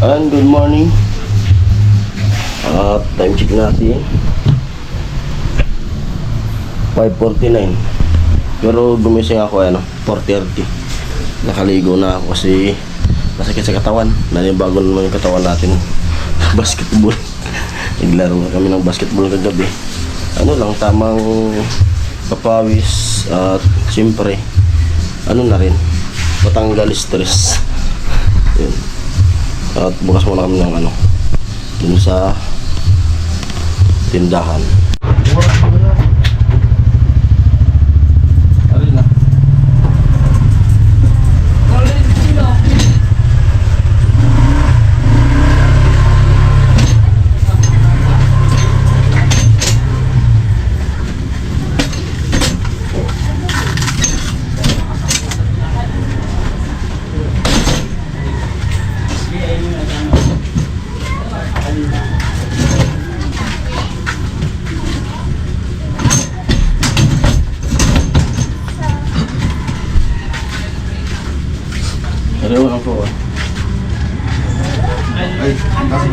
And good morning. Time check natin 5:49. Pero gumising ako 4:30. Nakaligo na ako kasi masakit sa katawan. Nanibago naman yung katawan natin. Basketball. Naglaro na kami ng basketball kagabi. Lang, tamang papawis at siyempre na rin, matanggal stress. Yun. At bukas muna kami ng dun sa tindahan. Ano lang po. Ay, tulak.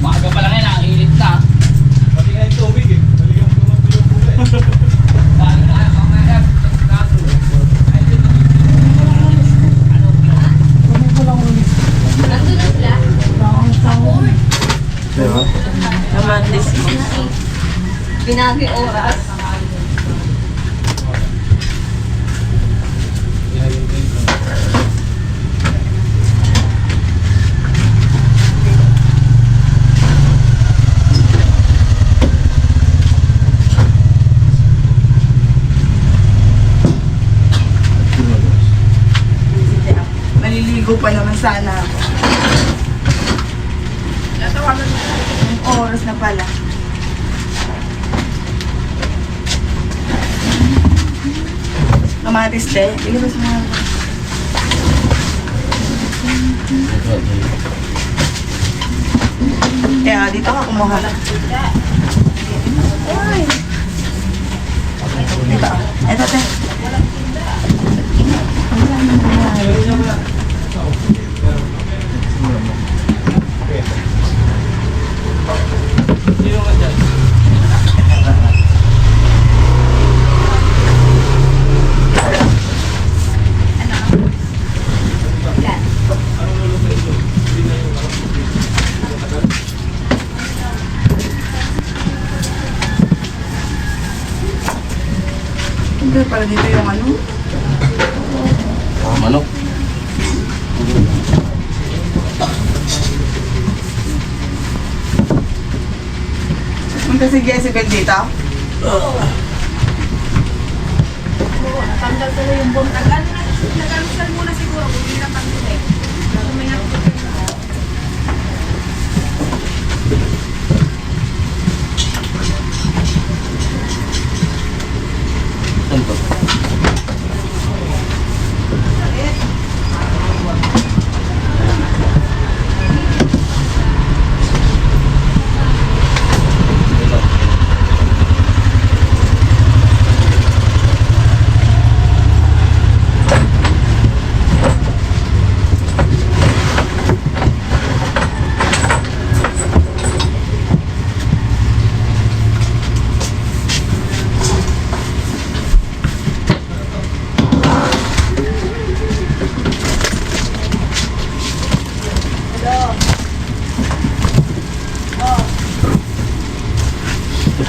Maaga pa lang yan, nakakilit na. Pati nga yung tubig eh. Talagang tumatlo yung kulay. Dahil na kayo mamaya. Nandun na sila? Diba? Naman this pinagi oras. Maliligo pa naman sana ako. Yung oras na pala. Kamatis de. Ilabas mo nga. Kaya dito ka kumuha. Ay. Dito. Ito te. Hindi para dito yung Manok. Punta si Jezebel dito? Tanggal tuloy yung buntag. Nag-alusal muna siguro. Hindi na pag-tuloy. Saan to?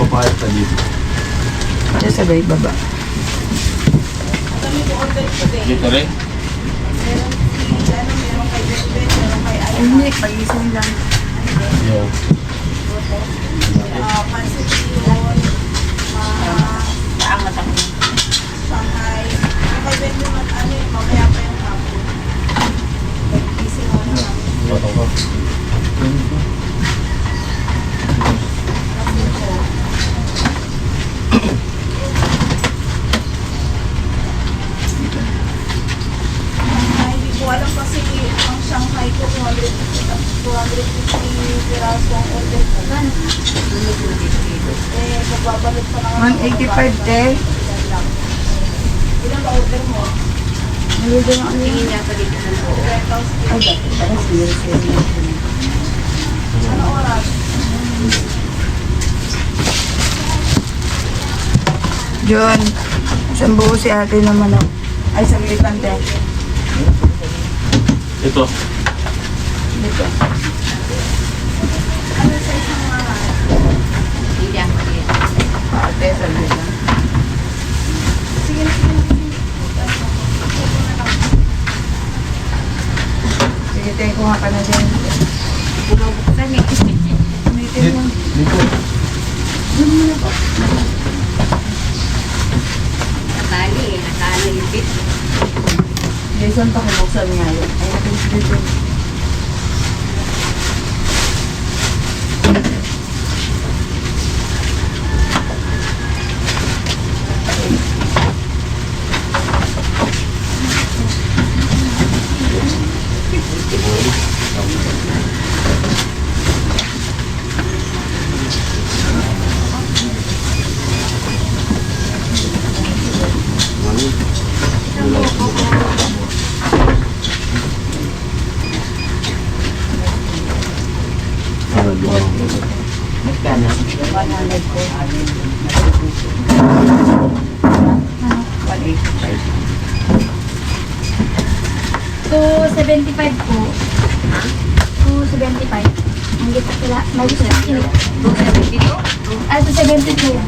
Papayat ka dito. Diyan sa bay, baba. Dito rin? Hindi, pag-isang lang. Yan. Paangat ako. Batong ka. Hindi ko alam kasi ang Shanghai ko 250 piraso ang order ko. Eh, magbabalik pa lang. 185, te. Ilan ba order mo? Nalito na ano yun. Tingin niya sa dito ng po. Ay, dati. Para Ano oras? John, isang buo si ate na manok. Ay, saglit lang, te. Ito. Dito. Ano sa isang mahal? Ate, saglit lang. Sige, sige, sige. Sige, te, kuha ka na din. Ulitin mo. Dito. Nakali yung bit. Jason, pakibuksan nga yun. Ay, natin si Jason. Ano doon? To 75 po. Ha? To 75. Ang gita sila. May gita sila. 272? Ah, to 72.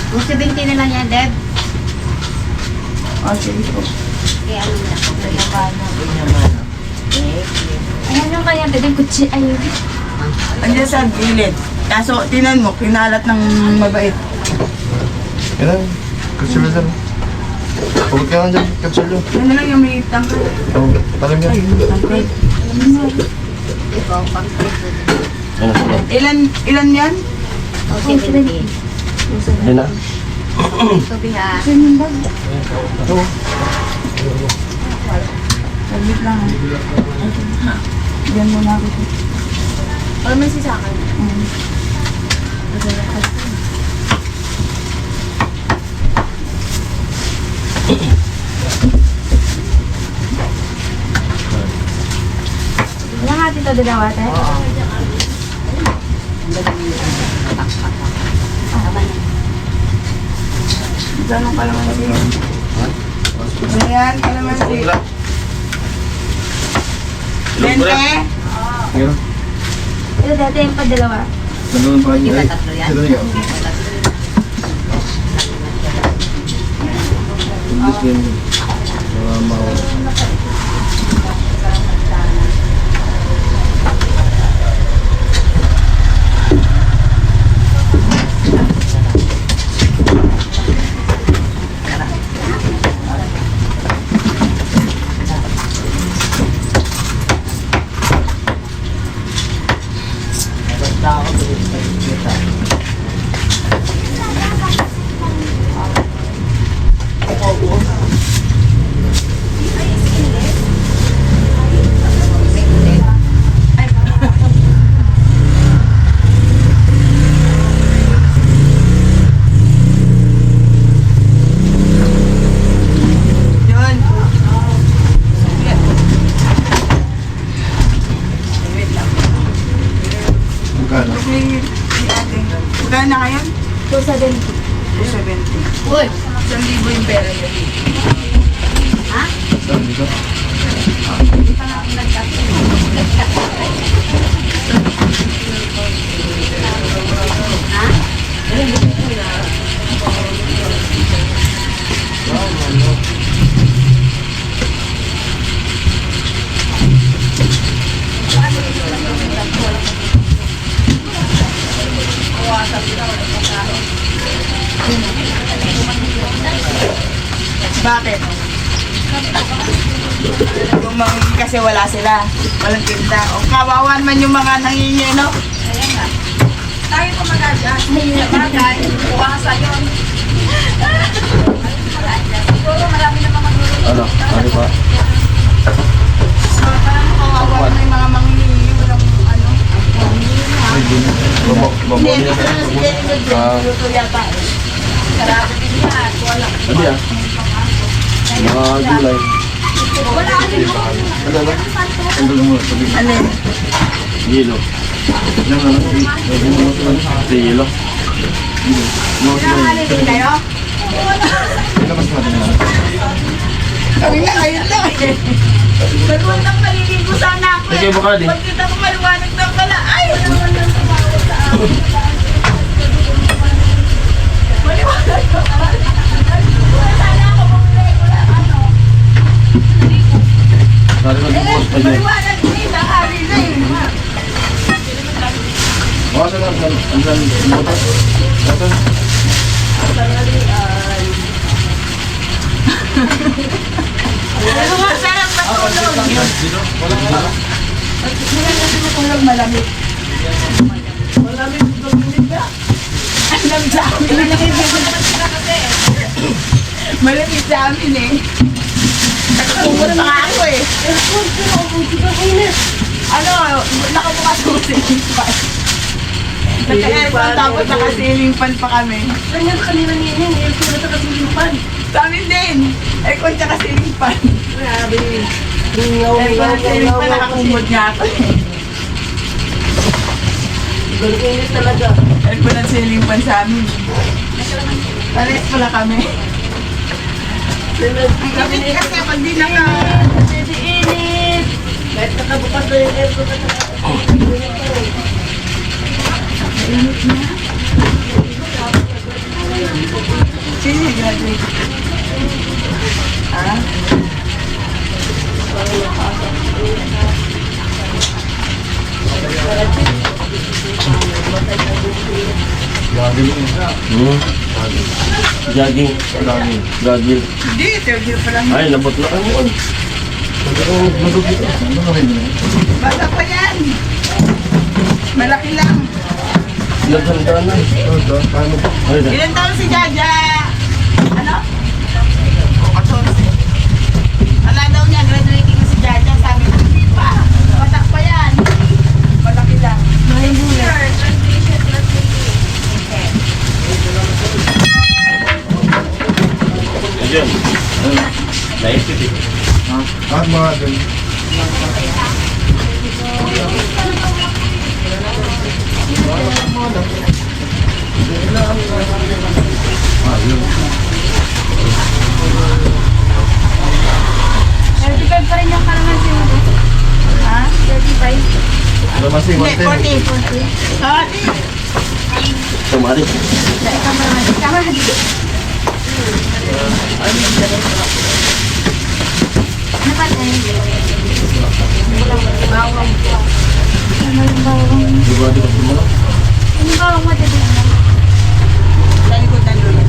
Kung 70 na lang yan, Deb. Oh, sige po. Kaya ano na ako. Ayan yung kaya, Deb. Yung kutsi. Ayun. Andiyan sa gilid. Kaso, tinan mo, kinalat ng mabait. Yan lang. Kansilo dyan. Huwag ka nga dyan. Kansilo. Yan na lang yung may tangkal. Talim yan. Tangkal. Ikaw, pang Ano sila? Ilan yan? O, 70. Yan na. Tubi ha. Saglit lang. Diyan muna ako. Alam mo si Sakan? Wala nga dito dalawa, te. Ganun kalamansi. Ayan, kalamansi. Bente. Ito dati yung padalawa. Nandun pa Kita kayo. tatlo yan. Sino niya? English din. Para mawala. Yun. Magkano? Si ate. Magkano na ngayon? 270. 270. Uy! 1,000 yung pera yun. Ha? Saan dito? Hindi pa natin nagkakaroon. Bakit? Kung mangingi kasi wala sila. Walang tinda. O kawawan man yung mga nangingi, no? Ayan nga. Tayo po mag-adjust. Bagay. Buwasa yun. Siguro marami naman magluluto. Ano? Ano pa? So, parang kawawan na yung mga mangingi. Walang ano. Hindi, Mamuli ito na si Jenny Medjed. Luto yata eh. Sarado din yan. Wala. Ano yan? Mga gulay. Wala kasi mo. Ano na? Tanggal mo. Sabi. Ano yun? Yelo. Yan na. Sabi mo sa Yelo. Halilin kayo? Ilabas natin yan. Kami nga ngayon lang eh. Nagawang nang maliligo sana ako eh. Sige, baka din. Pagkita ko maliwanag na pala. Ay! Maliwanag na pala. Sana ako bumili ko lang ano. Sabi ko, Eh, bukas pa dyan. maliwanag din. Nakali na eh. Bukas na lang. Andyan. Ito. Ano nga sarap matulog. Matulog malamig. Malamig malamig ba? Ang lamig sa amin. Malamig sa amin eh. Nakakumot pa nga ako eh. Ano, nakabukas ko sa ceiling fan. Naka-aircon tapos naka-ceiling fan pa kami. Ganyan kanina niya yun. Yung tulad na kasi yung pan. Sa amin din. Aircon tsaka ceiling fan. Grabe. Aircon at ceiling fan, nakakumot nga ako eh. Galing talaga. Aircon at ceiling fan sa amin. Pares pala kami. Ang kapit kasi pag di naka... Kasi init. Kahit nakabukas na yung aircon na Sino yung graduate? Ah? Gagawin mo. Jogging. Gagawin. Jogging. Hindi, third year pa lang. Ay, labot na ano. Ano ka rin yun? Bata pa yan. Malaki lang. Naghanda na. Ito. Paano? Ay, na. Ilan taon si Jaja? Ano? 14. Wala daw niya, graduating na si Jaja. Sabi ko, hindi pa. Bata pa yan. Malaki lang. Ayun. Naisip eh. Ha? At mga dun. Certified pa rin yung kalamansi mo. Ha? 35. Lamasi, Hindi, 110. 40. Ah, di. Tumari. Tama na dito. Ano pa tayo? Bawang. Ano yung bawang? Sigurado ka mo lang. Yung bawang mo dito. Sa likod ng lulo.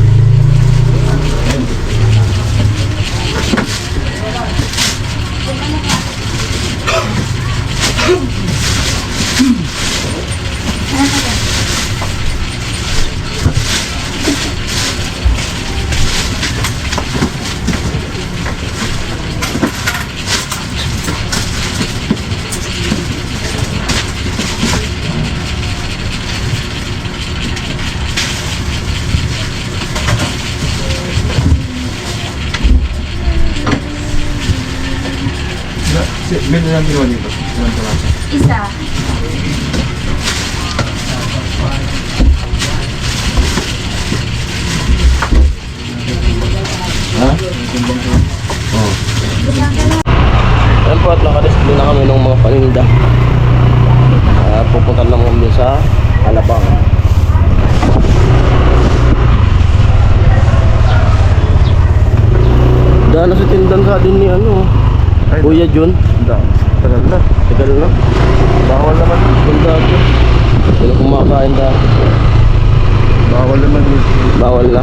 Meron lang ginawa dito. Ilang kalasa. Isa. Ha? Oo. Ayan po at nakadisplay na kami ng mga paninda. Pupunta na kami sa Alabang. Dahil sa tindan sa din ni ano, Ay, Kuya Jun. Tagal na. Tagal na. Bawal naman. Tinda ko. Sino kumakain dati? Bawal naman. Bawal na.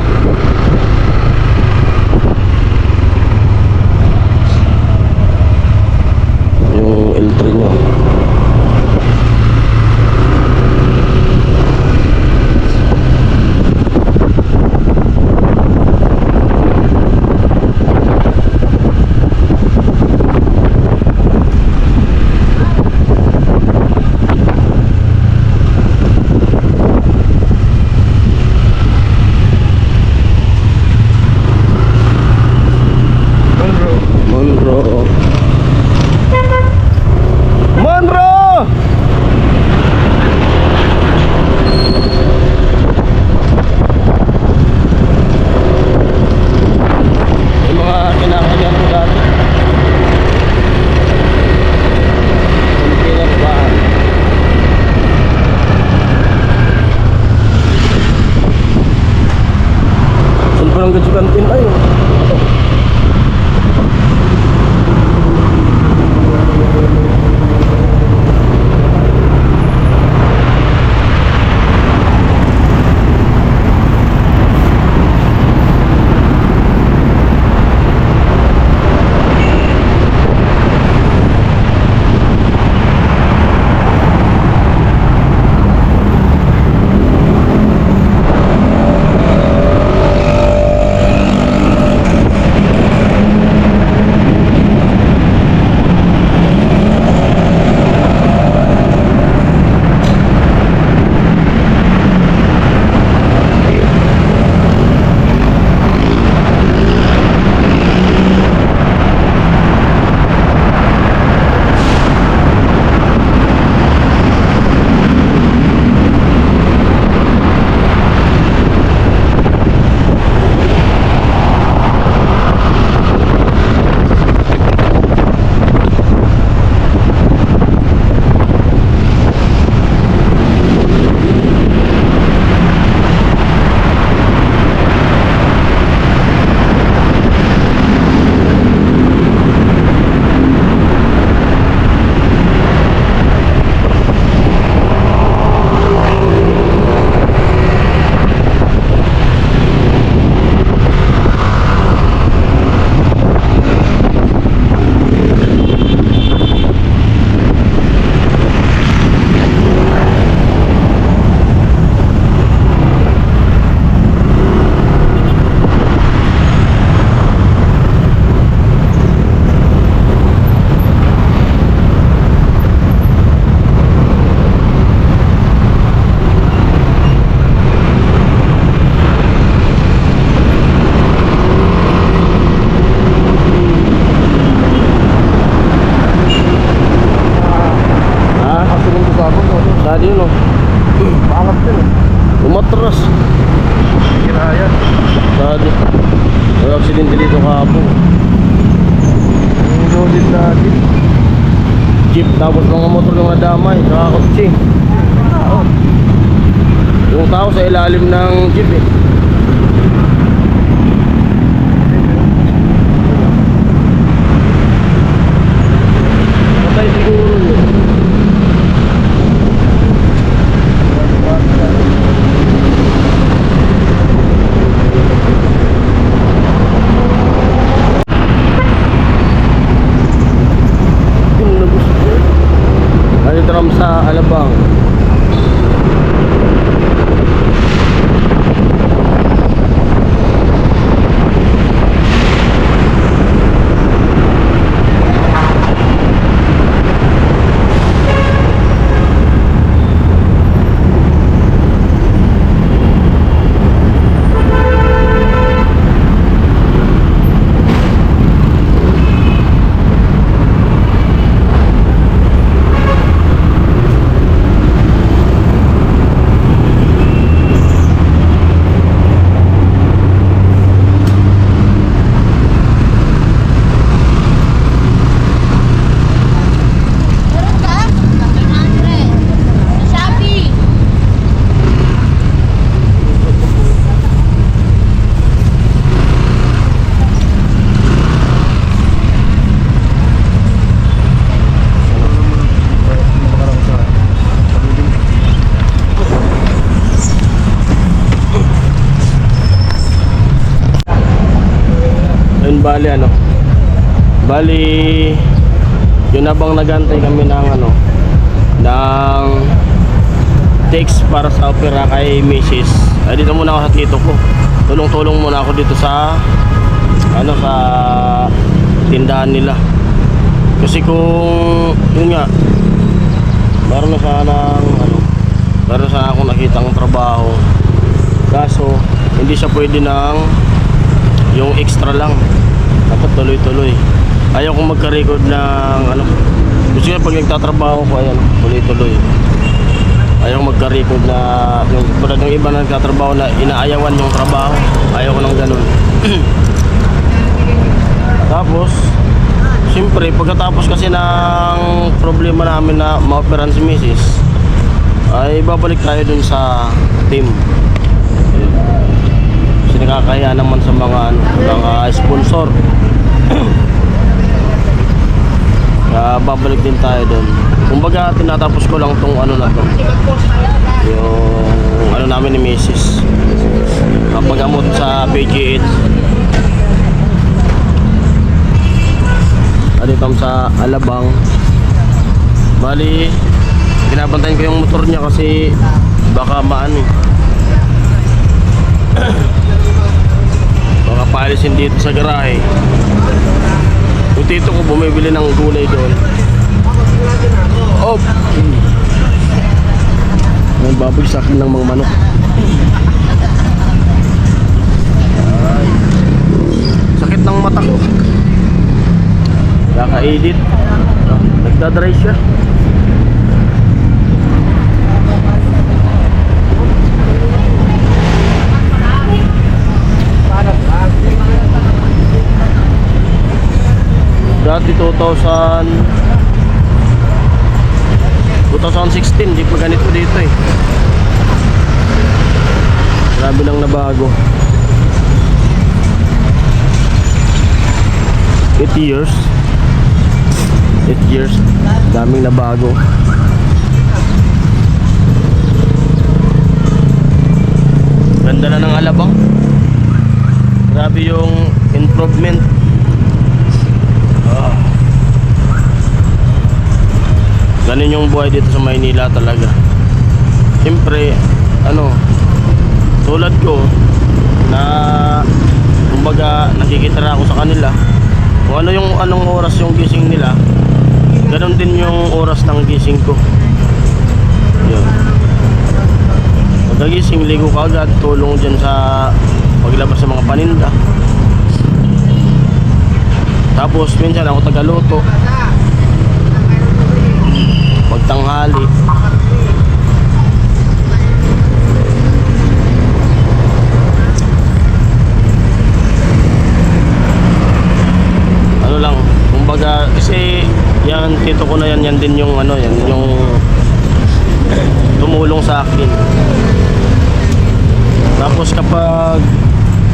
jeep tapos mga motor yung nadamay, saka kotse. Yung tao sa ilalim ng jeep eh. Patay siguro yun. Yung nagusto. Ay, drum sa Alabang. Meron ka? 500. Sa Shopee. Ayun, bali ano, bali yun, habang nagantay kami ng ano, ng text para sa opera kay Mrs. Ay, dito muna ako sa tito ko, tulong-tulong muna ako dito sa ano, sa tindahan nila. Kasi kung yun nga, meron na sanang ano, meron na sana akong nakitang trabaho, kaso hindi siya pwede ng yung extra lang, dapat tuloy-tuloy. Ayaw kong magka-record ng ano, kasi pag nagtatrabaho ko, ayan, tuloy-tuloy. Ayaw kong magka-record na yung tulad ng iba na nagtatrabaho na inaayawan yung trabaho. Ayaw ko ng ganun. Tapos siyempre pagkatapos kasi ng problema namin na ma-operan si Mrs., ay babalik tayo dun sa team. Ayun. Kasi nakakahiya naman sa mga ano, mga sponsor. Kaya babalik din tayo doon. Kumbaga tinatapos ko lang tong ano na to, yung ano namin ni Mrs. Pagamot sa PGH. Dito sa Alabang. Bali binabantayan ko yung motor niya kasi baka maano, baka paalisin dito sa garahe. Yung tito ko bumibili ng gulay doon. Oh! May babagsak ng mga manok. Ay. Sakit ng mata ko. Kaka-edit. Nagdadry siya. Dati 2016, di pa ganito dito eh. Grabe lang nabago. 8 years. 8 years. Daming nabago. Ganda na ng Alabang. Grabe yung improvement. Ganun yung buhay dito sa Maynila talaga. Siyempre, ano, tulad ko na kumbaga nakikitira ako sa kanila. Kung ano yung anong oras yung gising nila, ganun din yung oras ng gising ko. Yun. Pagkagising, ligo ka agad, tulong dyan sa paglabas ng mga paninda. Tapos minsan ako tagaluto pagtanghali. Ano lang, kumbaga kasi yan tito ko na yan din yung ano, yan yung tumulong sa akin. Tapos kapag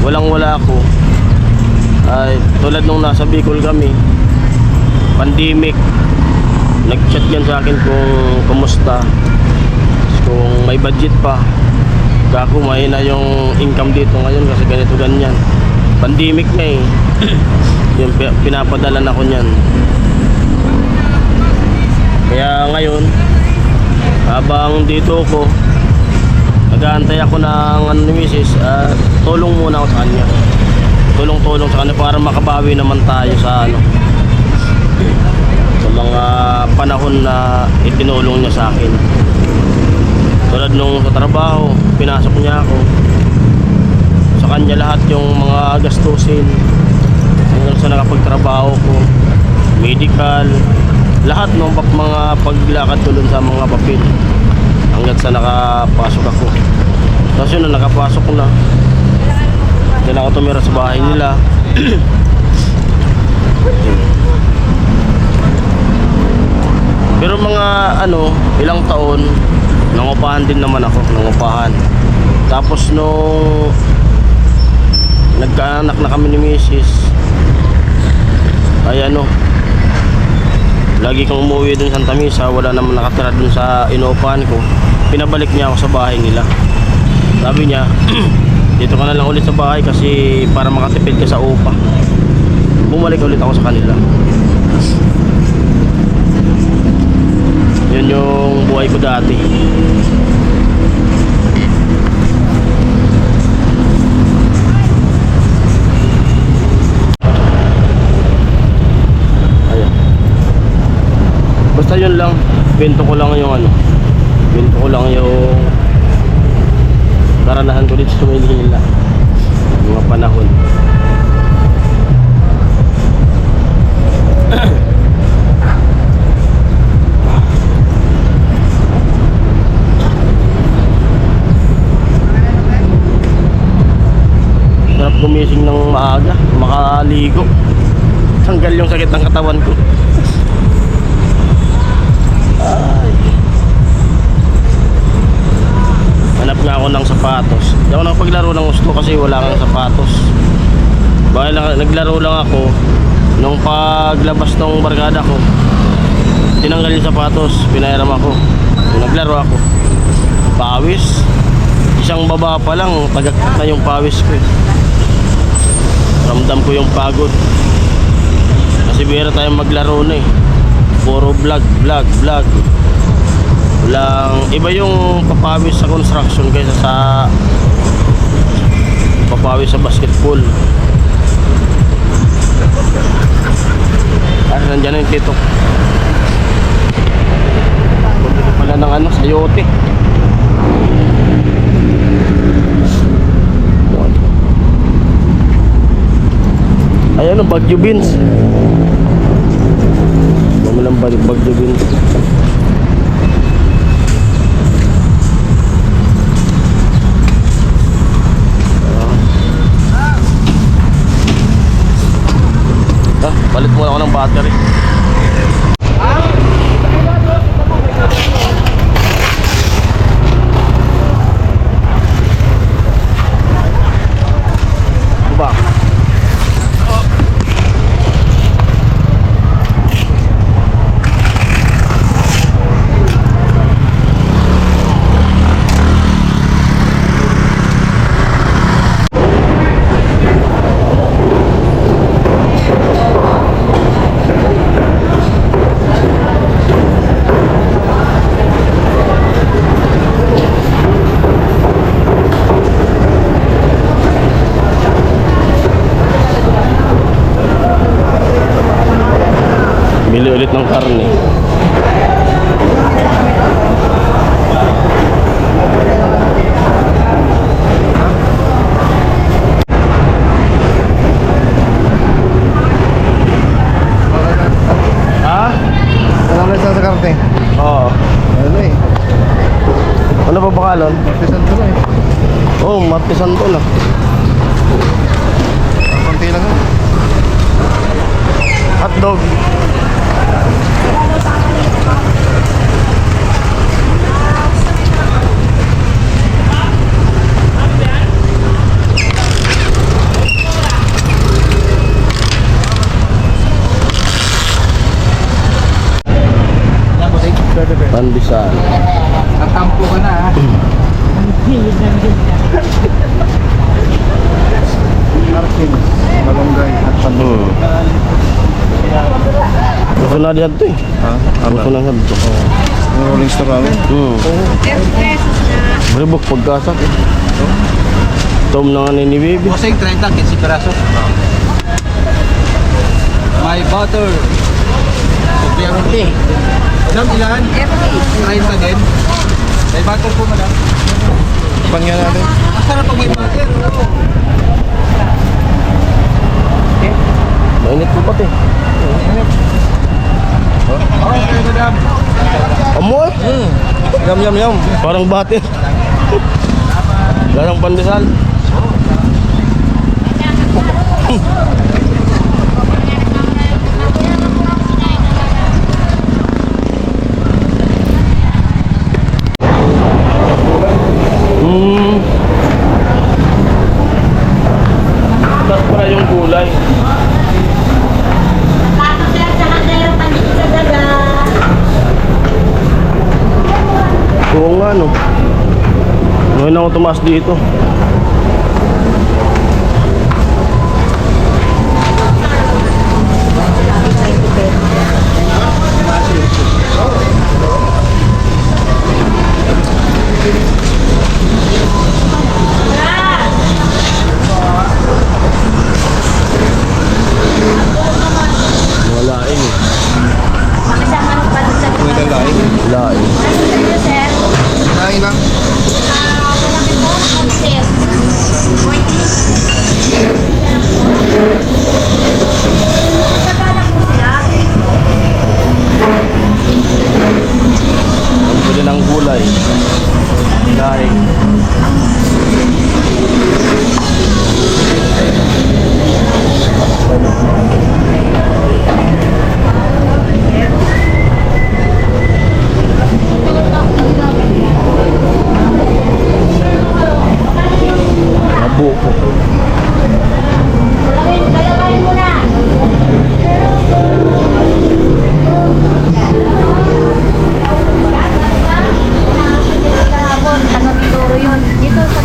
walang-wala ako, ay tulad nung nasa Bicol kami, pandemic, nag-chat yan sa akin kung kumusta, kung may budget pa. Kako, mahina yung income dito ngayon kasi ganito ganyan, pandemic na eh. Yung pinapadala na ko niyan. Kaya ngayon, habang dito ko, nag-aantay ako ng ano ni Mrs. Tulong muna ako sa kanya. Tulong-tulong sa kanya para makabawi naman tayo sa ano, sa mga panahon na itinulong niya sa akin. Tulad nung sa trabaho, pinasok niya ako. Sa kanya lahat yung mga gastusin. Hanggang sa nakapagtrabaho ko, medical, lahat ng mga paglakad ko dun sa mga papel. Hanggang sa nakapasok ako. Tapos yun na, nakapasok na. Diyan ako tumira sa bahay nila. Pero mga ano, ilang taon, nangupahan din naman ako, nangupahan. Tapos nung nagkaanak na kami ni Mrs., ay ano, lagi kong umuwi dun sa Santa Misa, wala naman nakatira dun sa inuupahan ko. Pinabalik niya ako sa bahay nila. Sabi niya, dito ka na lang ulit sa bahay kasi para makatipid ka sa upa. Bumalik ulit ako sa kanila. Yun yung buhay ko dati. Ayan. Basta yun lang, bento ko lang yung ano, bento ko lang yung karanasan ko dito sa Maynila, mga panahon. Sarap gumising ng maaga, makaligo, tanggal yung sakit ng katawan ko. Ay. Hanap nga ako ng sapatos. Hindi ako nakapaglaro ng gusto kasi wala kang sapatos. Bakit naglaro lang ako nung paglabas ng barkada ko. Tinanggal yung sapatos, pinairam ako. Naglaro ako. Pawis. Isang baba pa lang, tagak na yung pawis ko eh. Ramdam ko yung pagod. Kasi bihira tayong maglaro na eh. Puro vlog. Walang, iba yung papawis sa construction kaysa sa papawis sa basketball. Kasi nandyan yung tito. Pwede pala ng ano, sayote. Ayan o, Bagyo Beans. Mamalang Bagyo Beans. Palit muna ako ng battery. Ba? Bili ulit ng karne. Ha? Alam na sa karte. Oo. Ano eh. Ano ba pangalan? Pisan ko na eh. Oh, Martes Santo na. Konti lang yun. Hotdog. Pandesal. Tatampo ka na ha. Arkin, malunggay at pandesal. Gusto na diyan to eh. Ha? Gusto na nga dito. Yung rolling store namin. Ribok pagkasak eh. Tom na nga ni baby. Bossing 30, 15 peraso. My butter. Sobrang Madam, ilan? 30 din. May butter po, madam. Pangyan natin. Masarap pag may butter. Mainit po pati. Okay, madam. Amoy! Yum, yum, yum. Parang bate. Larang pandesal. Tas pala yung gulay. Oo nga no. Ngayon ako tumaas dito. Wala eh. Pwede laing. Wala eh. Laing lang. Ang bili ng gulay. Daing. Nabuko. Dito sa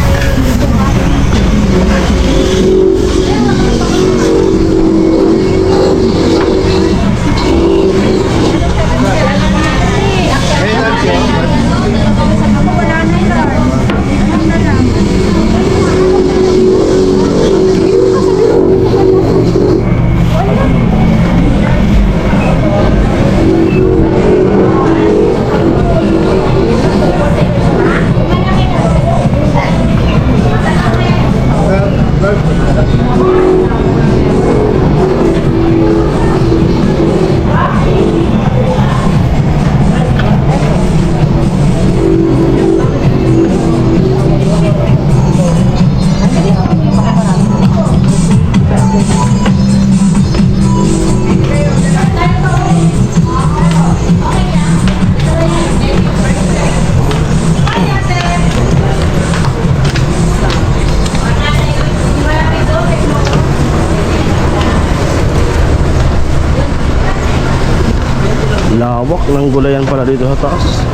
Lawak ng gulayan pala dito sa taas.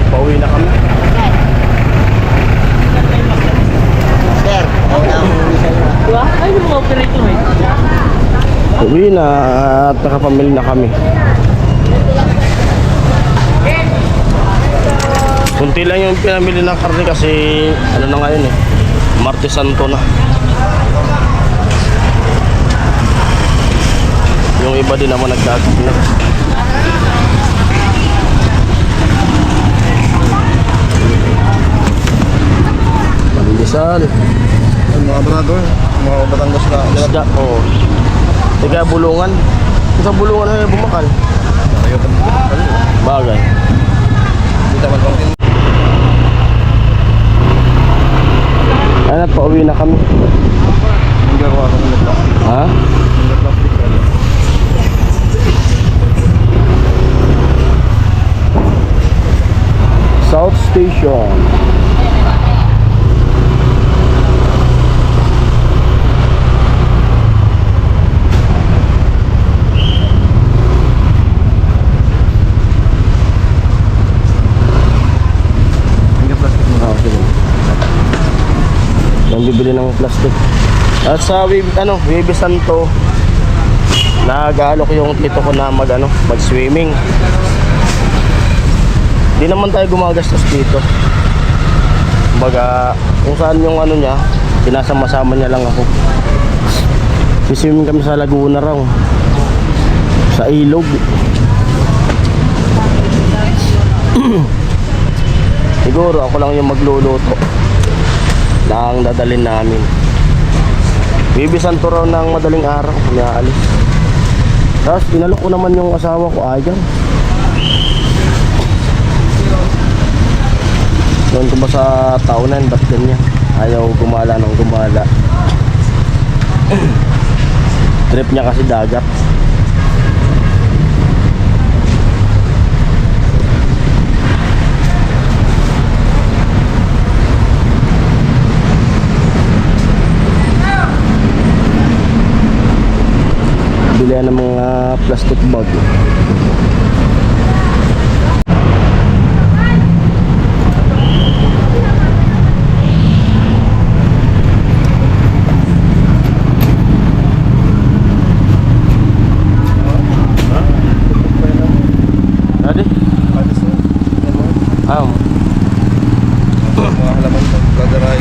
Pauwi na kami. Uwi na at nakapamili na kami. Kunti lang yung pinamili ng karne kasi ano na ngayon eh, Martes Santo na. Yung iba din naman nagdagdag na. Pandesal. Mga brother, mga Batangas na. Isda, oo. Tiga bulungan. Sa bulungan ay bumakal. Ayaw ka Bagay. Kita man konti. at pauwi na kami. Ang gawa ko ng plastic. Ha? Ang plastic ano. South Station. Ang plastic mo. Ah, sige. Yung bibili ng plastic. At sa Webe Santo, nag-aalok yung tito ko na mag-swimming. Di naman tayo gumagastos dito. Kumbaga, kung saan yung niya, sinasama-sama niya lang ako. Siswimming kami sa Laguna raw. Sa ilog. Siguro ako lang yung magluluto. Lang dadalhin namin. Bibisan to raw ng madaling araw kung aalis. Tapos inalok ko naman yung asawa ko, ayaw. Doon ko ba sa taunan, ba't ganyan? Ayaw gumala ng gumala. Trip niya kasi dagat. Bilihan ng mga plastic bag. Adi? Mga halaman ng lagaray.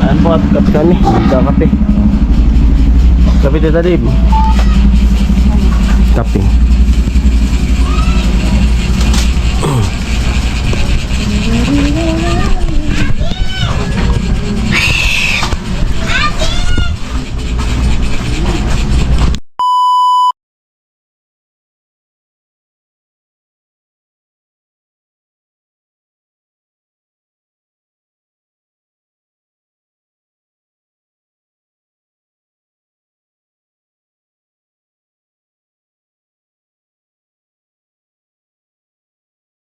Ayan po at kape kami. Kape. Kape Tita Dib. Kape.